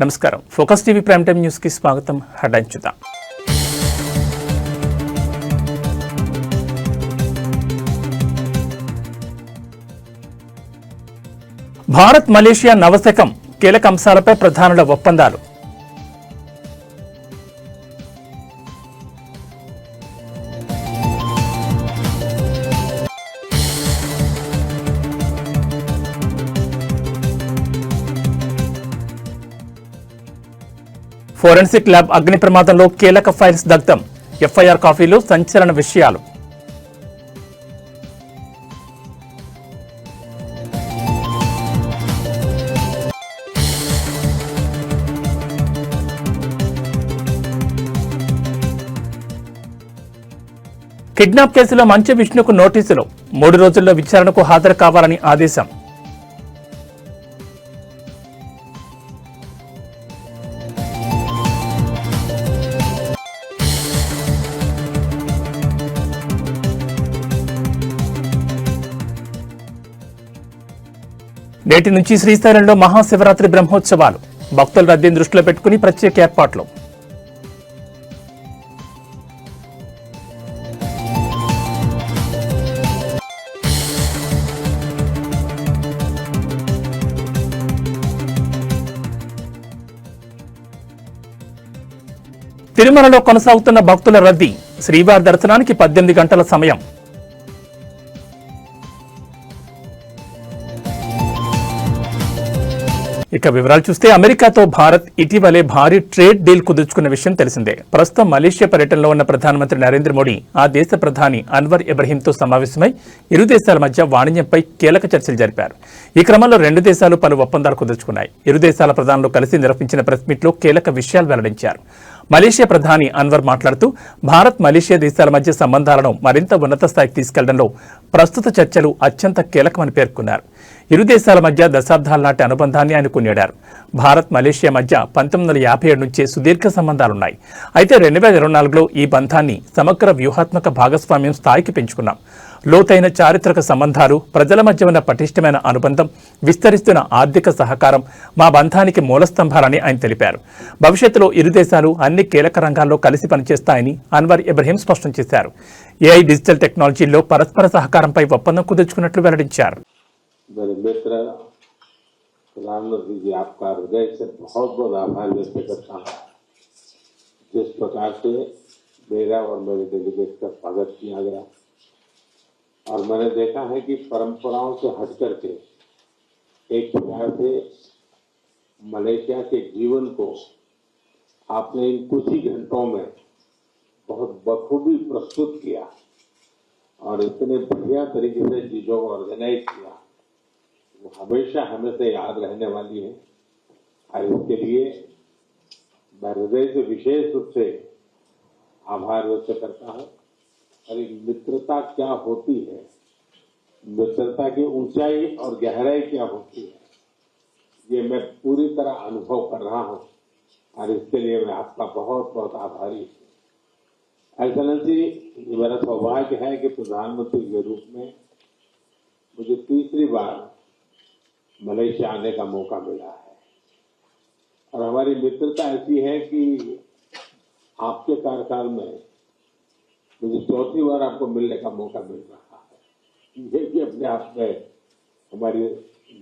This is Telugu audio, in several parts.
నమస్కారం focus TV prime time news కి స్వాగతం. హెడ్లైన్స్ చూద్దాం. భారత్ మలేషియా నవశకం కీలక అంశాలపై ప్రధానుల ఒప్పందాలు. ఫోరెన్సిక్ ల్యాబ్ అగ్ని ప్రమాదంలో కీలక ఫైల్స్ దగ్ధం. ఎఫ్ఐఆర్ కాపీలో సంచలన విషయాలు. కిడ్నాప్ కేసులో మంచు విష్ణుకు నోటీసులు. 3 రోజుల్లో విచారణకు హాజరు కావాలని ఆదేశం. నేటి నుంచి శ్రీశైలంలో మహాశివరాత్రి బ్రహ్మోత్సవాలు. భక్తుల రద్దీని దృష్టిలో పెట్టుకుని ప్రత్యేక ఏర్పాట్లు. తిరుమలలో కొనసాగుతున్న భక్తుల రద్దీ. శ్రీవారి దర్శనానికి 18 గంటల సమయం. ఇక వివరాలు చూస్తే అమెరికాతో భారత్ ఇటీవలే భారీ ట్రేడ్ డీల్ కుదుర్చుకున్న విషయం తెలిసిందే. ప్రస్తుతం మలేషియా పర్యటనలో ఉన్న ప్రధానమంత్రి నరేంద్ర మోడీ ఆ దేశ ప్రధాని అన్వర్ ఇబ్రహీంతో సమావేశమై ఇరు దేశాల మధ్య వాణిజ్యంపై కీలక చర్చలు జరిపారు. ఈ క్రమంలో 2 దేశాలు పలు ఒప్పందాలు కుదుర్చుకున్నాయి. ఇరు దేశాల ప్రధానులు కలిసి నిర్వహించిన ప్రెస్ మీట్లో కీలక విషయాలు వెల్లడించారు. మలేషియా ప్రధాని అన్వర్ మాట్లాడుతూ భారత్ మలేషియా దేశాల మధ్య సంబంధాలను మరింత ఉన్నత స్థాయికి తీసుకెళ్లడంలో ప్రస్తుత చర్చలు అత్యంత కీలకమని పేర్కొన్నారు. ఇరు దేశాల మధ్య దశాబ్దాల నాటి అనుబంధాన్ని ఆయన కొనియాడారు. భారత్ మలేషియా మధ్య 1957 నుంచే సుదీర్ఘ సంబంధాలున్నాయి. అయితే 2024లో ఈ బంధాన్ని సమగ్ర వ్యూహాత్మక భాగస్వామ్యం స్థాయికి పెంచుకున్నాం. లోతైన చారిత్రక సంబంధాలు, ప్రజల మధ్య ఉన్న పటిష్టమైన అనుబంధం, విస్తరిస్తున్న ఆర్థిక సహకారం మా బంధానికి మూలస్తంభాలని ఆయన తెలిపారు. భవిష్యత్తులో ఇరు దేశాలు అన్ని కీలక రంగాల్లో కలిసి పనిచేస్తాయని అన్వర్ ఇబ్రహీం స్పష్టం చేశారు. ఏఐ, డిజిటల్ టెక్నాలజీల్లో పరస్పర సహకారంపై ఒప్పందం కుదుర్చుకున్నట్లు వెల్లడించారు. मेरे मित्र प्रधानमंत्री जी, आपका हृदय से बहुत बहुत आभार व्यक्त करता हूँ। जिस प्रकार से मेरा और मेरे डेलीगेट का स्वागत किया गया और मैंने देखा है कि परंपराओं से हट करके एक प्रकार से मलेशिया के जीवन को आपने इन कुछ ही घंटों में बहुत बखूबी प्रस्तुत किया और इतने बढ़िया तरीके से चीजों को ऑर्गेनाइज किया, वो हमेशा हमें से याद रहने वाली है। और इसके लिए मैं हृदय से विशेष रूप से आभार व्यक्त करता हूँ। और एक मित्रता क्या होती है, मित्रता की ऊंचाई और गहराई क्या होती है, ये मैं पूरी तरह अनुभव कर रहा हूँ और इसके लिए मैं आपका बहुत बहुत आभारी हूँ। एक्सेलेंसी, ये मेरा सौभाग्य है कि प्रधानमंत्री के रूप में मुझे तीसरी बार मलेशिया आने का मौका मिला है और हमारी मित्रता ऐसी है कि आपके कार्यकाल में मुझे चौथी बार आपको मिलने का मौका मिल रहा है। ये भी अपने आप में हमारी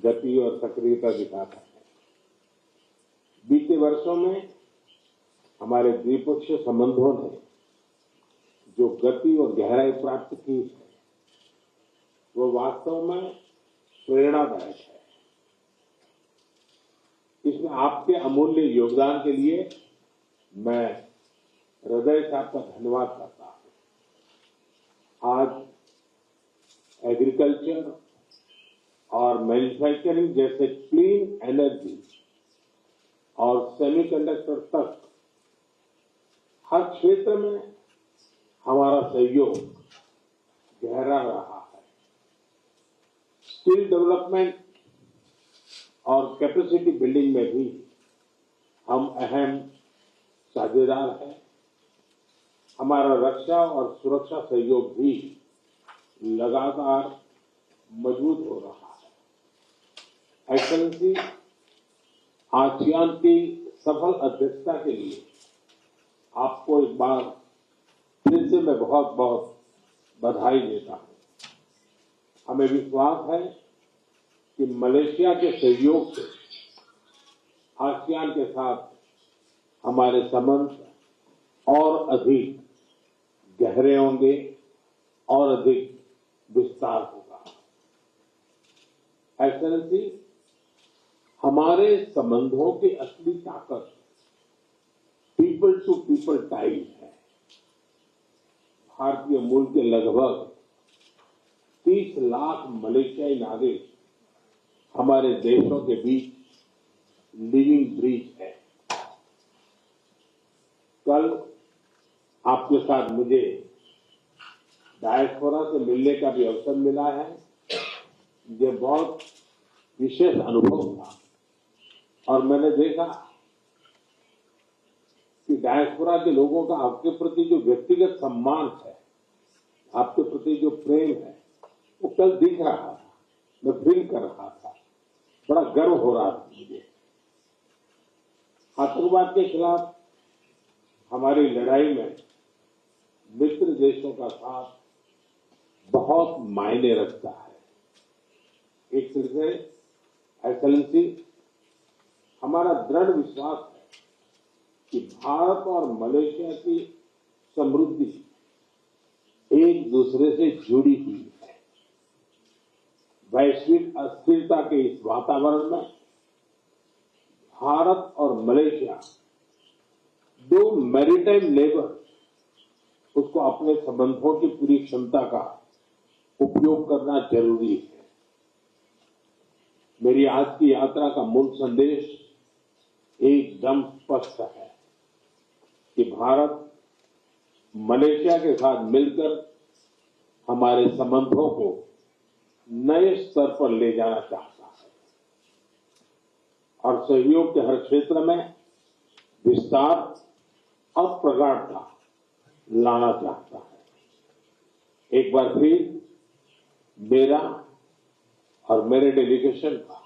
गति और सक्रियता दिखाता है। बीते वर्षों में हमारे द्विपक्षीय संबंधों ने जो गति और गहराई प्राप्त की है, वो वास्तव में प्रेरणादायक है। इसमें आपके अमूल्य योगदान के लिए मैं हृदय से आपका धन्यवाद करता हूं। आज एग्रीकल्चर और मैन्युफैक्चरिंग जैसे क्लीन एनर्जी और सेमीकंडक्टर तक हर क्षेत्र में हमारा सहयोग गहरा रहा है। स्किल डेवलपमेंट और कैपेसिटी बिल्डिंग में भी हम अहम साझेदार हैं। हमारा रक्षा और सुरक्षा सहयोग भी लगातार मजबूत हो रहा है। एक्सेलेंसी, आसियान की सफल अध्यक्षता के लिए आपको एक बार फिर से मैं बहुत बहुत बधाई देता हूं। हमें विश्वास है कि मलेशिया के सहयोग से आसियान के साथ हमारे संबंध और अधिक गहरे होंगे और अधिक विस्तार होगा। एक्सेलेंसी, हमारे संबंधों की असली ताकत पीपल टू पीपल टाइज है। भारतीय मूल के लगभग 30 लाख मलेशियाई नागरिक हमारे देशों के बीच लिविंग ब्रिज है। कल आपके साथ मुझे डायस्पोरा से मिलने का भी अवसर मिला है। ये बहुत विशेष अनुभव था और मैंने देखा कि डायस्पोरा के लोगों का आपके प्रति जो व्यक्तिगत सम्मान है, आपके प्रति जो प्रेम है, वो कल दिख रहा था। मैं फील कर रहा था, बड़ा गर्व हो रहा था मुझे। आतंकवाद के खिलाफ हमारी लड़ाई में मित्र देशों का साथ बहुत मायने रखता है। एक तरह से एक्सेलेंसी, हमारा दृढ़ विश्वास है कि भारत और मलेशिया की समृद्धि एक दूसरे से जुड़ी हुई है। वैश्विक अस्थिरता के इस वातावरण में भारत और मलेशिया दो मैरीटाइम लेबर उसको अपने संबंधों की पूरी क्षमता का उपयोग करना जरूरी है। मेरी आज की यात्रा का मूल संदेश एकदम स्पष्ट है कि भारत मलेशिया के साथ मिलकर हमारे संबंधों को नए स्तर पर ले जाना चाहता है और सहयोग के हर क्षेत्र में विस्तार और प्रगाढ़ता लाना चाहता है। एक बार फिर मेरा और मेरे डेलीगेशन का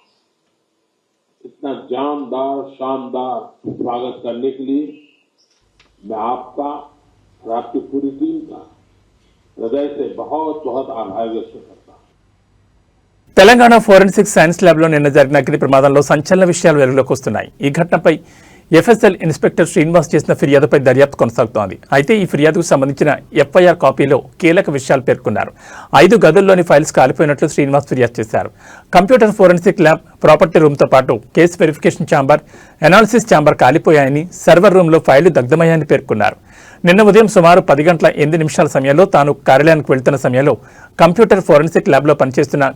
इतना जानदार शानदार स्वागत करने के लिए मैं आपका और आपकी पूरी टीम का हृदय से बहुत बहुत आभार व्यक्त करता हूं। తెలంగాణ ఫోరెన్సిక్ సైన్స్ ల్యాబ్లో నిన్న జరిగిన అగ్ని ప్రమాదంలో సంచలన విషయాలు వెలుగులోకి వస్తున్నాయి. ఈ ఘటనపై ఎఫ్ఎస్ఎల్ ఇన్స్పెక్టర్ శ్రీనివాస్ చేసిన ఫిర్యాదుపై దర్యాప్తు కొనసాగుతోంది. అయితే ఈ ఫిర్యాదుకు సంబంధించిన ఎఫ్ఐఆర్ కాపీలో కీలక విషయాలు పేర్కొన్నారు. 5 గదుల్లోని ఫైల్స్ కాలిపోయినట్లు శ్రీనివాస్ ఫిర్యాదు చేశారు. కంప్యూటర్ ఫోరెన్సిక్ ల్యాబ్, ప్రాపర్టీ రూమ్తో పాటు case verification chamber, analysis chamber కాలిపోయాయని, సర్వర్ రూమ్లో ఫైళ్లు దగ్ధమయ్యాయని పేర్కొన్నారు. నిన్న ఉదయం సుమారు 10 గంటల 8 నిమిషాల సమయంలో తాను కార్యాలయానికి వెళ్తున్న సమయంలో కంప్యూటర్ ఫోరెన్సిక్ ల్యాబ్లో పనిచేస్తున్న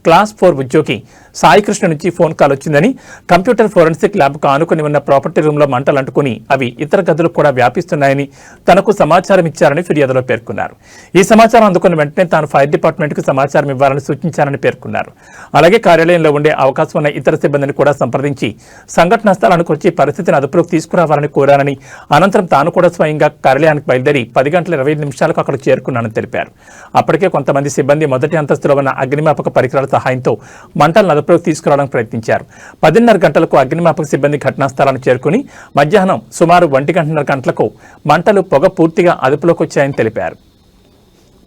క్లాస్ 4 ఉద్యోగి సాయికృష్ణ నుంచి ఫోన్ కాల్ వచ్చిందని, కంప్యూటర్ ఫోరెన్సిక్ ల్యాబ్కు ఆనుకుని ఉన్న ప్రాపర్టీ రూమ్లో మంటలు అంటుకుని అవి ఇతర గదులకు కూడా వ్యాపిస్తున్నాయని తనకు సమాచారం ఇచ్చారని ఫిర్యాదులో పేర్కొన్నారు. ఈ సమాచారం అందుకున్న వెంటనే తాను ఫైర్ డిపార్ట్మెంట్కు సమాచారం ఇవ్వాలని సూచించారని పేర్కొన్నారు. అలాగే కార్యాలయంలో ఉండే అవకాశం ఉన్న ఇతర సిబ్బందిని కూడా సంప్రదించి సంఘటనా స్థలానికి వచ్చి పరిస్థితిని అదుపులోకి తీసుకురావాలని కోరానని, అనంతరం తాను కూడా స్వయంగా కార్యాలయానికి బయలుదేరి 10 గంటల 25 నిమిషాలకు అక్కడికి చేరుకున్నానని తెలిపారు. అప్పటికే కొంతమంది సిబ్బంది మొదటి అంతస్తులో ఉన్న అగ్నిమాపక పరికరాల సహాయంతో మంటలను అదుపులోకి తీసుకురావడానికి ప్రయత్నించారు. 10:30 గంటలకు అగ్నిమాపక సిబ్బంది ఘటనా స్థలానికి చేరుకుని మధ్యాహ్నం సుమారు 1:30 గంటలకు మంటలు పొగ పూర్తిగా అదుపులోకి వచ్చాయని తెలిపారు.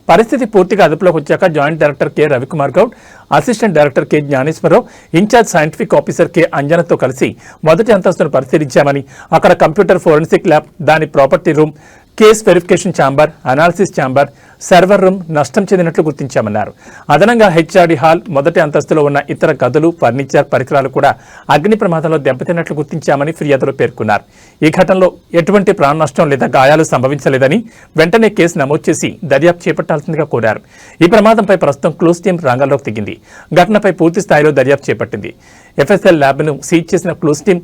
పరిస్థితి పూర్తిగా అదుపులోకి వచ్చాక joint director K Ravikumar Goud, assistant director K Gnaneswara Rao, in-charge scientific officer K అంజనతో కలిసి మొదటి అంతస్తును పరిశీలించామని, అక్కడ కంప్యూటర్ ఫోరెన్సిక్ ల్యాబ్, దాని property room, case verification chamber, analysis chamber, server room నష్టం చెందినట్లు గుర్తించామన్నారు. అదనంగా హెచ్ఆర్డి హాల్, మొదటి అంతస్తులో ఉన్న ఇతర గదులు, ఫర్నిచర్, పరికరాలు కూడా అగ్ని ప్రమాదంలో దెబ్బతిన్నట్లు గుర్తించామని ఫిర్యాదులో పేర్కొన్నారు. ఈ ఘటనలో ఎటువంటి ప్రాణ నష్టం లేదా గాయాలు సంభవించలేదని వెంటనే కేసు నమోదు చేసి దర్యాప్తు చేపట్టాల్సిందిగా కోరారు. ఈ ప్రమాదంపై ప్రస్తుతం క్లూస్ టీం రంగంలోకి దిగింది. ఘటనపై పూర్తి స్థాయిలో దర్యాప్తు చేపట్టింది. ఎఫ్ఎస్ఎల్ ల్యాబ్ను సీజ్ చేసిన క్లూస్ టీం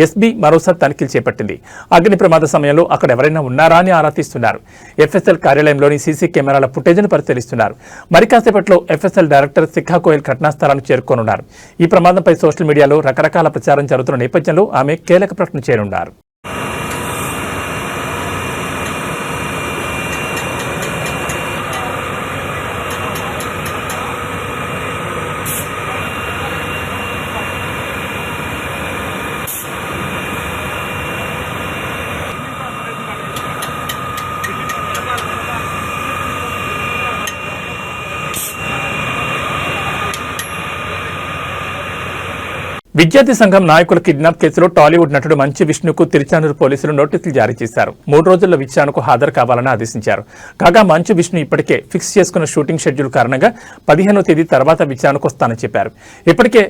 ఎస్బీ మరోసారి తనిఖీలు చేపట్టింది. అగ్ని ప్రమాద సమయంలో అక్కడ ఎవరైనా ఉన్నారా అని ఆరా తీస్తున్నారు. ఎఫ్ఎస్ఎల్ కార్యాలయంలోని సీసీ కెమెరాల ఫుటేజ్ను పరిశీలిస్తున్నారు. మరి కాసేపట్లో ఎఫ్ఎస్ఎల్ డైరెక్టర్ శిఖా గోయల్ ఘటనా స్థలానికి చేరుకోనున్నారు. ఈ ప్రమాదంపై సోషల్ మీడియాలో రకరకాల ప్రచారం జరుగుతున్న నేపథ్యంలో ఆమె కీలక ప్రకటన చేయనున్నారు. విద్యార్థి సంఘం నాయకుల కిడ్నాప్ కేసులో టాలీవుడ్ నటుడు మంచు విష్ణుకు తిరుచానూరు పోలీసులు నోటీసులు జారీ చేశారు. 3 రోజుల్లో విచారణకు హాజరు కావాలని ఆదేశించారు. కాగా మంచు విష్ణు ఇప్పటికే ఫిక్స్ చేసుకున్న షూటింగ్ షెడ్యూల్ కారణంగా 15వ తేదీ తర్వాత విచారణకు వస్తానని చెప్పారు. ఇప్పటికే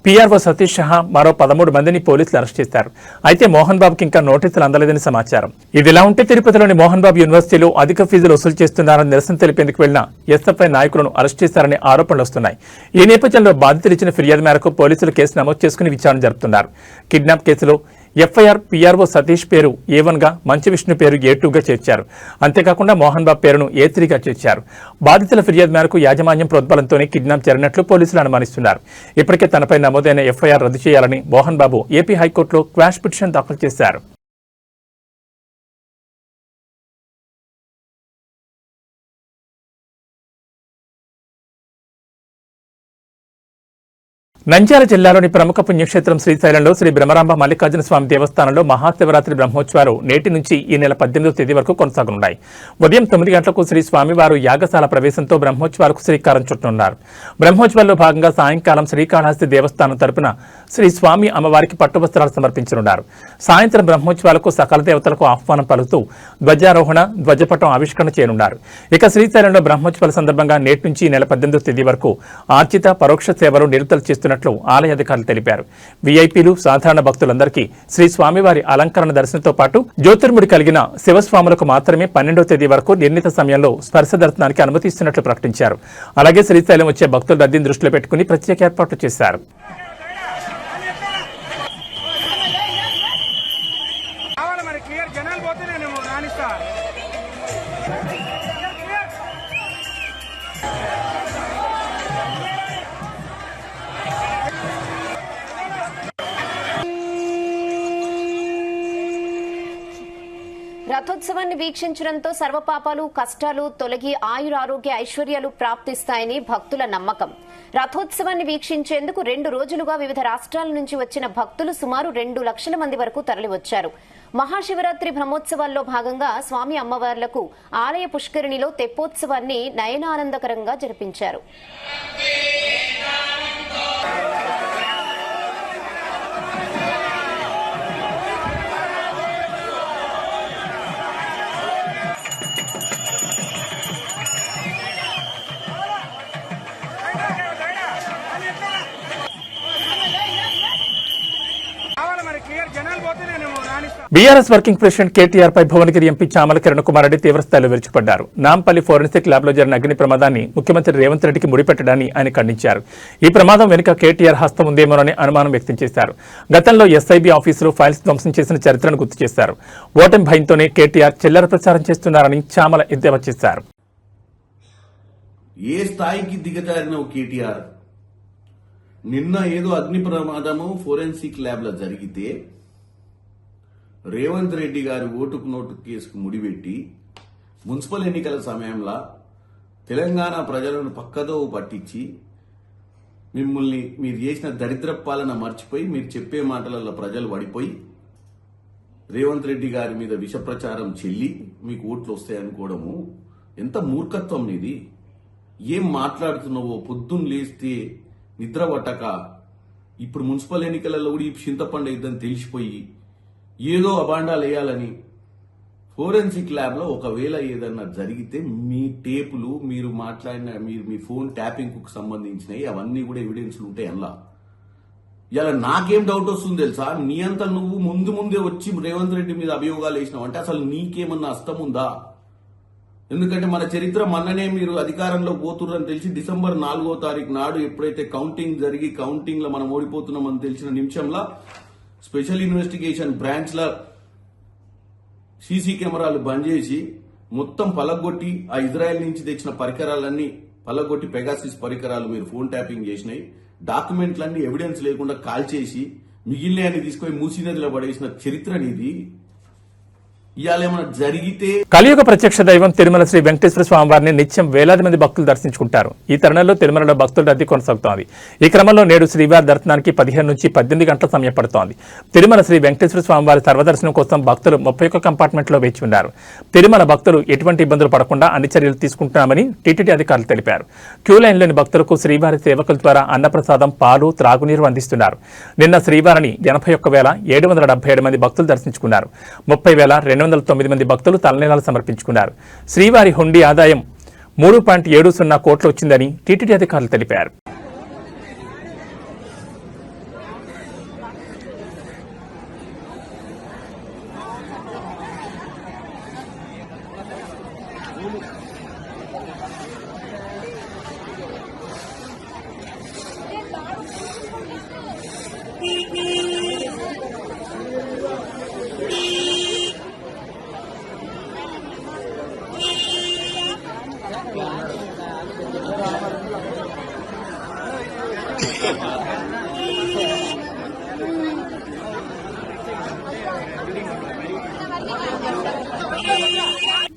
పీఆర్ఓ సతీష్ షహా మరో 13 మందిని పోలీసులు అరెస్ట్ చేశారు. అయితే మోహన్ బాబుకి ఇంకా నోటీసులు అందలేదని సమాచారం. ఇదిలా ఉంటే తిరుపతిలోని మోహన్ బాబు యూనివర్సిటీలో అధిక ఫీజులు వసూలు చేస్తున్నారని నిరసన తెలిపేందుకు వెళ్లిన ఎస్ఎఫ్ఐ నాయకులను అరెస్ట్ చేశారనే ఆరోపణలు వస్తున్నాయి. ఈ నేపథ్యంలో బాధితులు ఇచ్చిన ఫిర్యాదు మేరకు పోలీసులు కేసు నమోదు చేసుకుని విచారణ జరుపుతున్నారు. కిడ్నాప్ కేసులో ఎఫ్ఐఆర్ పీఆర్ఓ సతీష్ పేరు A1గా, మంచు విష్ణు పేరు A2గా చేర్చారు. అంతేకాకుండా మోహన్ బాబు పేరును A3గా చేర్చారు. బాధితుల ఫిర్యాదు మేరకు యాజమాన్యం ప్రోద్బలంతోనే కిడ్నాప్ జరిగినట్లు పోలీసులు అనుమానిస్తున్నారు. ఇప్పటికే తనపై నమోదైన ఎఫ్ఐఆర్ రద్దు చేయాలని మోహన్ బాబు ఏపీ హైకోర్టులో క్వాష్ పిటిషన్ దాఖలు చేశారు. నంద్యాల జిల్లాలోని ప్రముఖ పుణ్యక్షేత్రం శ్రీశైలంలో శ్రీ బ్రహ్మరాంబ మల్లికార్జున స్వామి దేవస్థానంలో మహాశివరాత్రి బ్రహ్మోత్సవాలు నేటి నుంచి ఈ నెల 18వ తేదీ వరకు కొనసాగనున్నాయి. ఉదయం 9 గంటలకు శ్రీ స్వామివారు యాగశాల ప్రవేశంతో బ్రహ్మోత్సవాలకు శ్రీకారం చుట్టనున్నారు. బ్రహ్మోత్సవాల్లో భాగంగా సాయంకాలం శ్రీకాళహస్తి దేవస్థానం తరపున శ్రీ స్వామి అమ్మవారికి పట్టువస్త్రాలు సమర్పించనున్నారు. సాయంత్రం బ్రహ్మోత్సవాలకు సకల దేవతలకు ఆహ్వానం పలుకుతూ ధ్వజారోహణ, ధ్వజపటం ఆవిష్కరణ చేయనున్నారు. ఇక శ్రీశైలంలో బ్రహ్మోత్సవాల సందర్భంగా నేటి నుంచి ఈ నెల 18వ తేదీ వరకు ఆర్జిత, పరోక్ష సేవలు నిలుపుదల చేస్తున్నట్లు ఆలయ అధికారులు తెలిపారు. వీఐపీలు, సాధారణ భక్తులందరికీ శ్రీ స్వామివారి అలంకరణ దర్శనంతో పాటు జ్యోతిర్ముడి కలిగిన శివస్వాములకు మాత్రమే 12వ తేదీ వరకు నిర్ణీత సమయంలో స్పర్శ దర్శనానికి అనుమతి ఇస్తున్నట్లు ప్రకటించారు. అలాగే శ్రీశైలం వచ్చే భక్తుల రద్దీని దృష్టిలో పెట్టుకుని ప్రత్యేక ఏర్పాట్లు చేశారు. రథోత్సవాన్ని వీక్షించడంతో సర్వపాపాలు, కష్టాలు తొలగి ఆయురారోగ్య ఐశ్వర్యాలు ప్రాప్తిస్తాయని భక్తుల నమ్మకం. రథోత్సవాన్ని వీక్షించేందుకు 2 రోజులుగా వివిధ రాష్ట్రాల నుంచి వచ్చిన భక్తులు సుమారు 2 లక్షల మంది వరకు తరలివచ్చారు. మహాశివరాత్రి బ్రహ్మోత్సవాల్లో భాగంగా స్వామి అమ్మవార్లకు ఆలయ పుష్కరిణిలో తెప్పోత్సవాన్ని నయనానందకరంగా జరిపించారు. బీఆర్ఎస్ వర్కింగ్ ప్రెసిడెంట్ కేటీఆర్ పై భువనగిరి ఎంపీ చామల కిరణ్ కుమార్ రెడ్డి తీవ్రస్థాయిలో విరుచుకుపడ్డారు. నాంపల్లి ఫోరెన్సిక్ ల్యాబ్లో జరిగిన అగ్ని ప్రమాదాన్ని ముఖ్యమంత్రి రేవంత్ రెడ్డికి ముడిపెట్టడాన్ని ఆయన ఖండించారు. ఈ ప్రమాదం వెనుక కేటీఆర్ హస్తం ఉందేమోనని అనుమానం వ్యక్తం చేశారు. గతంలో ఎస్ఐబీ ఆఫీసులో ఫైల్స్ ధ్వంసం చేసిన చరిత్రను గుర్తు చేశారు. ఓటమి భయంతోనే కేటీఆర్ చిల్లర ప్రచారం చేస్తున్నారని చామల ఎద్దేవా చేశారు. ఏ స్థాయికి దిగజారిన కేటీఆర్ నిన్న ఏదో అగ్ని ప్రమాదము ఫోరెన్సిక్ ల్యాబ్ లో జరిగితే రేవంత్ రెడ్డి గారి ఓటుకు నోటు కేసుకు ముడిపెట్టి మున్సిపల్ ఎన్నికల సమయంలో తెలంగాణ ప్రజలను పక్కదో పట్టించి మిమ్మల్ని మీరు చేసిన దరిద్ర పాలన మర్చిపోయి మీరు చెప్పే మాటలలో ప్రజలు పడిపోయి రేవంత్ రెడ్డి గారి మీద విష ప్రచారం చెల్లి మీకు ఓట్లు వస్తాయనుకోవడము ఎంత మూర్ఖత్వం ఇది. ఏం మాట్లాడుతున్నావో పొద్దున్న లేస్తే నిద్ర పట్టక ఇప్పుడు మున్సిపల్ ఎన్నికలలో కూడా ఈ చింతపండు ఇద్దని తెలిసిపోయి ఏదో అబాండాలు వేయాలని ఫోరెన్సిక్ ల్యాబ్ లో ఒకవేళ ఏదన్నా జరిగితే మీ టేపులు మీరు మాట్లాడిన మీ ఫోన్ ట్యాపింగ్ కు సంబంధించినవి అవన్నీ కూడా ఎవిడెన్స్లు ఉంటాయి అలా. ఇలా నాకేం డౌట్ వస్తుంది తెలుసా, నీ అంతా నువ్వు ముందే వచ్చి రేవంత్ రెడ్డి మీద అభియోగాలు వేసినావు అంటే అసలు నీకేమన్నా అస్తం ఉందా? ఎందుకంటే మన చరిత్ర మొన్ననే మీరు అధికారంలో పోతుర్రని తెలిసి డిసెంబర్ 4వ తారీఖు నాడు ఎప్పుడైతే కౌంటింగ్ జరిగి కౌంటింగ్ లో మనం ఓడిపోతున్నామని తెలిసిన నిమిషంలో స్పెషల్ ఇన్వెస్టిగేషన్ బ్రాంచ్ ల సీసీ కెమెరాలు బంద్ చేసి మొత్తం పలగొట్టి ఆ ఇజ్రాయెల్ నుంచి తెచ్చిన పరికరాలన్నీ పలగొట్టి పెగాసిస్ పరికరాలు మీరు ఫోన్ ట్యాపింగ్ చేసినాయి. డాక్యుమెంట్లన్నీ ఎవిడెన్స్ లేకుండా కాల్ చేసి మిగిలిన తీసుకొని మూసీ నదిలో పడేసిన చరిత్ర నీది. ఇవాళ ఏమైనా జరిగితే కలియుగ ప్రత్యక్ష దైవం తిరుమల శ్రీ వెంకటేశ్వర స్వామి వారిని నిత్యం వేలాది మంది భక్తులు దర్శించుకుంటారు. ఈ తరుణంలో తిరుమలలో భక్తుల రద్దీ కొనసాగుతోంది. ఈ క్రమంలో నేడు శ్రీవారి దర్శనానికి 15 నుంచి 18 గంటల సమయం పడుతోంది. తిరుమల శ్రీ వెంకటేశ్వర స్వామి వారి సర్వదర్శనం కోసం భక్తులు 31 కంపార్ట్మెంట్లో వేచి ఉన్నారు. తిరుమల భక్తులు ఎటువంటి ఇబ్బందులు పడకుండా అన్ని చర్యలు తీసుకుంటున్నామని టీటీడీ అధికారులు తెలిపారు. క్యూ లైన్లోని భక్తులకు శ్రీవారి సేవకుల ద్వారా అన్నప్రసాదం, పాలు, త్రాగునీరు అందిస్తున్నారు. నిన్న శ్రీవారిని 81,777 మంది భక్తులు దర్శించుకున్నారు. 30,209 మంది భక్తులు తలనీలాలు సమర్పించుకున్నారు. శ్రీవారి హుండీ ఆదాయం 3.70 కోట్లు వచ్చిందని టీటీడీ అధికారులు తెలిపారు.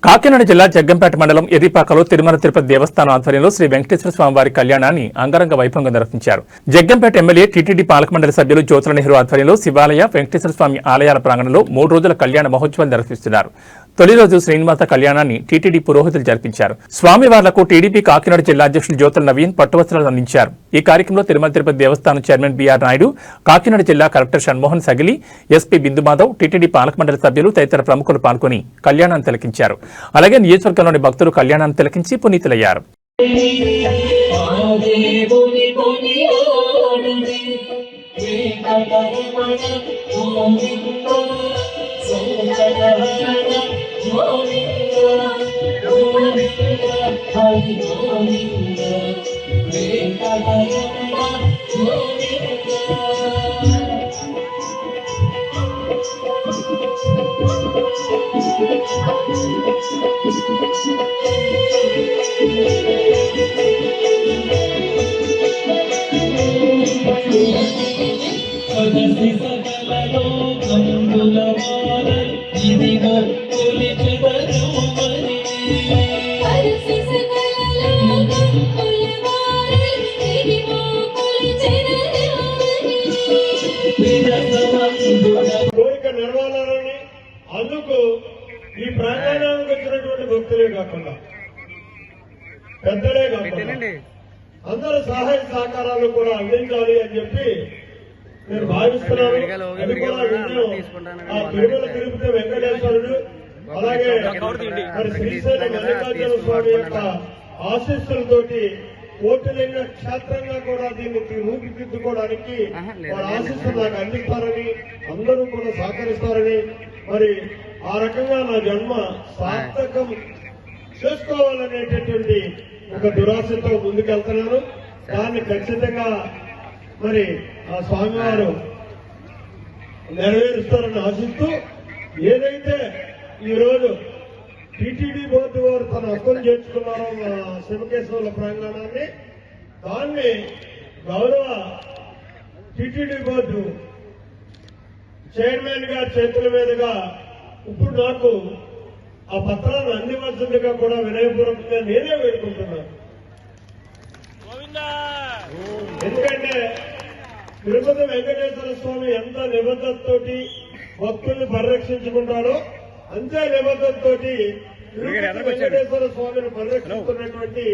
కాకినాడ జిల్లా జగ్గంపేట మండలం ఎర్రిపాకలో తిరుమల తిరుపతి దేవస్థానం ఆధ్వర్యంలో శ్రీ వెంకటేశ్వర స్వామి వారి కళ్యాణాన్ని అంగరంగ వైభవంగా నిర్వహించారు. జగ్గంపేట ఎమ్మెల్యే టీటీడీ పాలక మండలి సభ్యులు జ్యోతుల నెహ్రూ ఆధ్వర్యంలో శివాలయ, వెంకటేశ్వర స్వామి ఆలయాల ప్రాంగణంలో 3 రోజుల కళ్యాణ మహోత్సవాలు నిర్వహిస్తున్నారు. తొలి రోజు శ్రీనివాస కళ్యాణాన్ని టీటీడీ పురోహితులు జరిపించారు. స్వామివార్లకు టీడీపీ కాకినాడ జిల్లా అధ్యక్షులు జ్యోతుల నవీన్ పట్టువస్త్రాలు అందించారు. ఈ కార్యక్రమంలో తిరుమల తిరుపతి దేవస్థానం చైర్మన్ బీఆర్ నాయుడు, కాకినాడ జిల్లా collector Shanmohan Sagili, SP Bindu Madhav, TTD పాలక మండలి సభ్యులు తదితర ప్రముఖులు పాల్గొని కళ్యాణాన్ని తిలకించారు. అలాగే నియోజకవర్గంలోని భక్తులు కళ్యాణాన్ని తిలకించి పునీతులయ్యారు. కోరిక నెరవేరాలని అందుకు ఈ ప్రాంగణానికి వచ్చినటువంటి భక్తులే కాకుండా పెద్దలే కాకుండా అందరూ సహాయ సహకారాలు కూడా అందించాలి అని చెప్పి నేను భావిస్తున్నాను. అది కూడా ఆ తిరుమల తిరుపతి వెంకటేశ్వరుడు అలాగే మరి శ్రీశైలం మల్లికార్జున స్వామి యొక్క ఆశీస్సులతోటి కోటిలింగ క్షేత్రంగా కూడా దీన్ని రూపుదిద్దుకోవడానికి వారి ఆశీస్సులు నాకు అందిస్తారని, అందరూ కూడా సహకరిస్తారని, మరి ఆ రకంగా నా జన్మ సార్థకం చేసుకోవాలనేటటువంటి ఒక దురాశతో ముందుకెళ్తున్నాను. దాన్ని ఖచ్చితంగా మరి ఆ స్వామివారు నెరవేరుస్తారని ఆశిస్తూ, ఏదైతే ఈరోజు టీటీడీ బోర్డు వారు తన హక్కులు చేర్చుకున్నారో శివకేశవుల ప్రాంగణాన్ని, దాన్ని గౌరవ టీటీడీ బోర్డు చైర్మన్ గారి చేతుల మీదుగా ఇప్పుడు నాకు ఆ పత్రాన్ని అందివలసిందిగా కూడా వినయపూర్వకంగా నేనే వేడుకుంటున్నాను. ఎందుకంటే తిరుపతి వెంకటేశ్వర స్వామి ఎంత నిబద్ధతతోటి భక్తుల్ని పరిరక్షించుకుంటారో అంతే నిబద్ధతతోటి తిరుపతి వెంకటేశ్వర స్వామిని పరిరక్షిస్తున్నటువంటి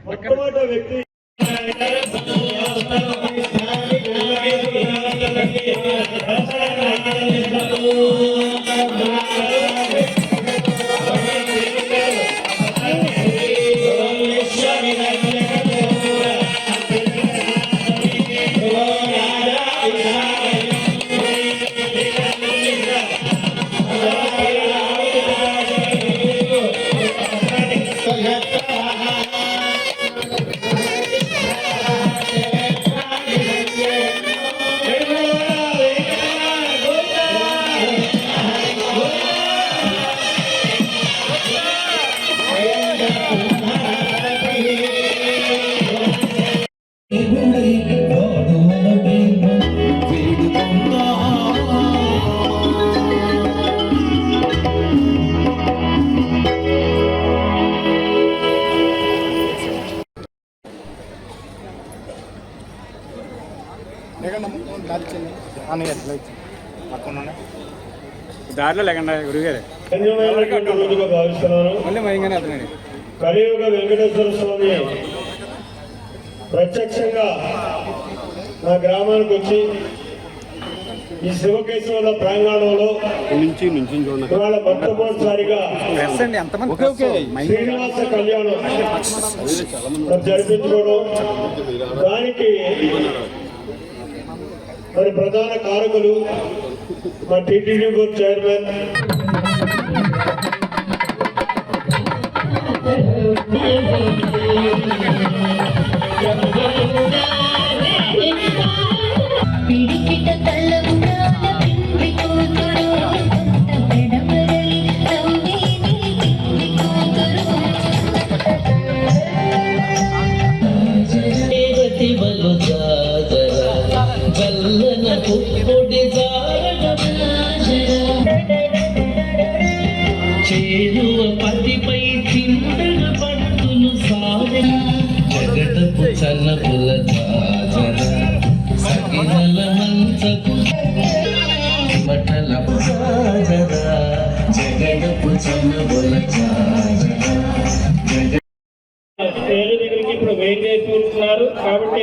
మొట్టమొదటి వ్యక్తి. దారిలో లేకుండా గురుగారు ధన్యమైనటువంటి రోజుగా భావిస్తున్నాను. మళ్ళీ మయంగానే అతనండి. కలియుగ వెంకటేశ్వర స్వామి ప్రత్యక్షంగా నా గ్రామానికి వచ్చి ఈ శివకేశవుల ప్రాంగణంలో ఇవాళ మొట్టమొదటిసారిగా శ్రీనివాస కళ్యాణం జరిపించుకోవడం, దానికి మరి ప్రధాన కారకులు మా టీటీడీ బోర్డు చైర్మన్ చేరువ పతిపై చింతన పట్టును సాధన జగటపు చన్నపుల జాజర సగినల మంచపు బట్టల జాజర జగటపు చన్నపుల జాజర పేరు దగ్గరికి ఇప్పుడు వెయిట్ చేసి ఉంటున్నారు కాబట్టి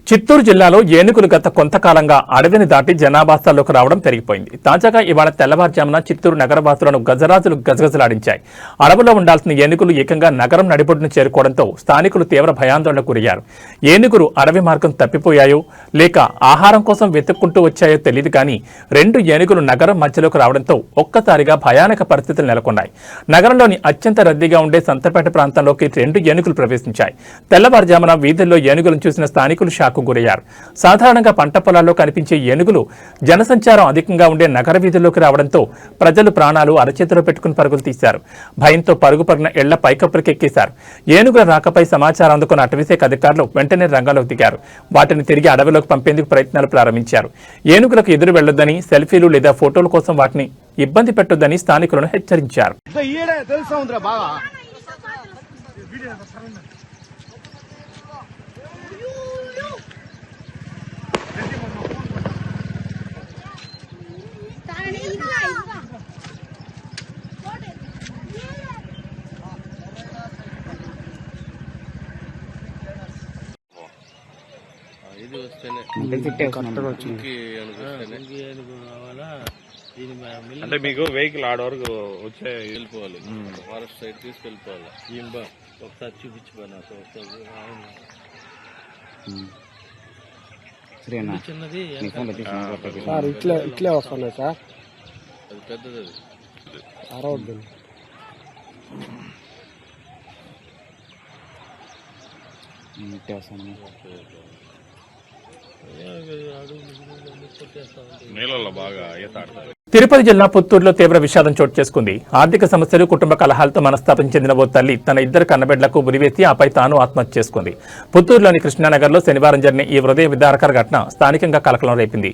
చిత్తూరు జిల్లాలో ఏనుగులు గత కొంతకాలంగా అడవిని దాటి జనాభాస్థల్లోకి రావడం పెరిగిపోయింది. తాజాగా ఇవాళ తెల్లవారుజామున చిత్తూరు నగరవాసులను గజరాజులు గజగజలాడించాయి. అడవులో ఉండాల్సిన ఏనుగులు ఏకంగా నగరం నడిబొడ్డును చేరుకోవడంతో స్థానికులు తీవ్ర భయాందోళనకు గురయ్యారు. ఏనుగులు అడవి మార్గం తప్పిపోయాయో లేక ఆహారం కోసం వెతుక్కుంటూ వచ్చాయో తెలియదు కానీ 2 ఏనుగులు నగరం మధ్యలోకి రావడంతో ఒక్కసారిగా భయానక పరిస్థితులు నెలకొన్నాయి. నగరంలోని అత్యంత రద్దీగా ఉండే సంతపేట ప్రాంతంలోకి 2 ఏనుగులు ప్రవేశించాయి. తెల్లవారుజామున వీధుల్లో ఏనుగులను చూసిన స్థానికులు షాక్ గురయ్యారు. సాధారణంగా పంట పొలాల్లో కనిపించే ఏనుగులు జనసంచారం అధికంగా ఉండే నగర వీధుల్లోకి రావడంతో ప్రజలు ప్రాణాలు అరచేతిలో పెట్టుకుని పరుగులు తీశారు. భయంతో పరుగు పరుగున ఇళ్ల పైకప్పులకెక్కేశారు. ఏనుగుల రాకపై సమాచారం అందుకున్న అటవీశాఖ అధికారులు వెంటనే రంగంలోకి దిగారు. వాటిని తిరిగి అడవిలోకి పంపేందుకు ప్రయత్నాలు ప్రారంభించారు. ఏనుగులకు ఎదురు వెళ్లొద్దని, సెల్ఫీలు లేదా ఫోటోల కోసం వాటిని ఇబ్బంది పెట్టొద్దని స్థానికులను హెచ్చరించారు. ఇది వస్తేనే అంటే మీకు వెహికల్ ఆడ వరకు వచ్చే వెళ్ళిపోవాలి, ఫారెస్ట్ సైడ్ తీసుకెళ్ళిపోవాలి. ఒకసారి చూపించిపోయినా చిన్నది ఇట్లే వస్తున్నాయి సార్, అది పెద్దది. అరవద్దు. నీళ్ళలో బాగా ఈత ఆడతారు. తిరుపతి జిల్లా పుత్తూరులో తీవ్ర విషాదం చోటు చేసుకుంది. ఆర్థిక సమస్యలు, కుటుంబ కలహాలతో మనస్తాపం చెందిన ఓ తల్లి తన 2 కన్నబిడ్డలకు ఉరివేసి ఆపై తాను ఆత్మహత్య చేసుకుంది. పుత్తూరులోని కృష్ణానగర్లో శనివారం జరిగిన ఈ హృదయ విదారకర ఘటన స్థానికంగా కలకలం రేపింది.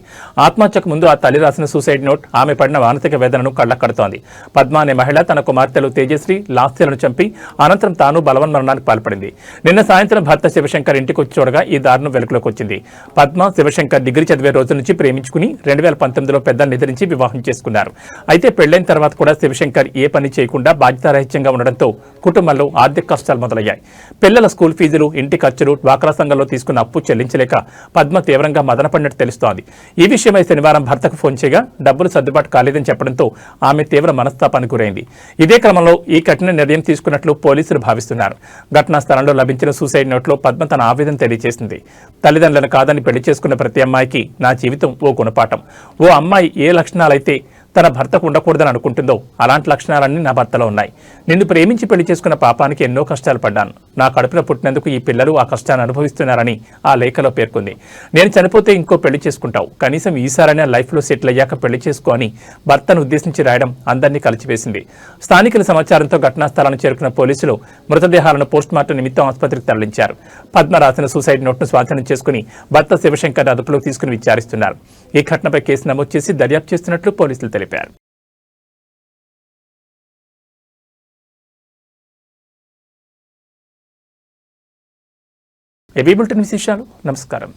ఆత్మహత్యకు ముందు ఆ తల్లి రాసిన సూసైడ్ నోట్ ఆమె పడిన మానసిక వేదనను కళ్లకడుతోంది. పద్మ అనే మహిళ తన కుమార్తెలు తేజశ్రీ, లాస్యలను చంపి అనంతరం తాను బలవన్మరణానికి పాల్పడింది. నిన్న సాయంత్రం భర్త శివశంకర్ ఇంటికి వచ్చి చూడగా ఈ దారుణం వెలుగులోకి వచ్చింది. పద్మ, శివశంకర్ డిగ్రీ చదివే రోజుల నుంచి ప్రేమించుకుని 2019లో పెద్దలు నిద్రించి వివాహం చేసుకున్నారు. అయితే పెళ్లైన తర్వాత కూడా శివశంకర్ ఏ పని చేయకుండా బాధ్యతారహిత్యంగా ఉండడంతో కుటుంబంలో ఆర్థిక కష్టాలు మొదలయ్యాయి. పిల్లల స్కూల్ ఫీజులు, ఇంటి ఖర్చులు, డ్వాక్రా సంఘంలో తీసుకున్న అప్పు చెల్లించలేక పద్మ తీవ్రంగా మదనపడినట్టు తెలుస్తోంది. ఈ విషయమై శనివారం భర్తకు ఫోన్ చేయగా డబ్బులు సర్దుబాటు కాలేదని చెప్పడంతో ఆమె తీవ్ర మనస్తాపానికి గురైంది. ఇదే క్రమంలో ఈ కఠిన నిర్ణయం తీసుకున్నట్లు పోలీసులు భావిస్తున్నారు. ఘటనా స్థలంలో లభించిన సూసైడ్ నోట్లో పద్మ తన ఆవేదన తెలియజేసింది. తల్లిదండ్రులను కాదని పెళ్లి చేసుకున్న ప్రతి అమ్మాయికి నా జీవితం ఓ గుణపాఠం. ఓ అమ్మాయి ఏ లక్షణాలైతే తన భర్తకు ఉండకూడదని అనుకుంటుందో అలాంటి లక్షణాలన్నీ నా భర్తలో ఉన్నాయి. నిన్ను ప్రేమించి పెళ్లి చేసుకున్న పాపానికి ఎన్నో కష్టాలు పడ్డాను. నా కడుపులో పుట్టినందుకు ఈ పిల్లలు ఆ కష్టాన్ని అనుభవిస్తున్నారని ఆ లేఖలో పేర్కొంది. నేను చనిపోతే ఇంకో పెళ్లి చేసుకుంటావు, కనీసం ఈసారైనా లైఫ్లో సెటిల్ అయ్యాక పెళ్లి చేసుకో అని భర్తను ఉద్దేశించి రాయడం అందరినీ కలిచివేసింది. స్థానికుల సమాచారంతో ఘటనా స్థలానికి చేరుకున్న పోలీసులు మృతదేహాలను పోస్టుమార్టం నిమిత్తం ఆసుపత్రికి తరలించారు. పద్మ రాసిన సూసైడ్ నోట్ను స్వాధీనం చేసుకుని భర్త శివశంకర్ అదుపులోకి తీసుకుని విచారిస్తున్నారు. ఈ ఘటనపై కేసు నమోదు చేసి దర్యాప్తు చేస్తున్నట్లు పోలీసులు తెలిపారు. ఏబీ బులెటిన్ విశేషాలు. నమస్కారం.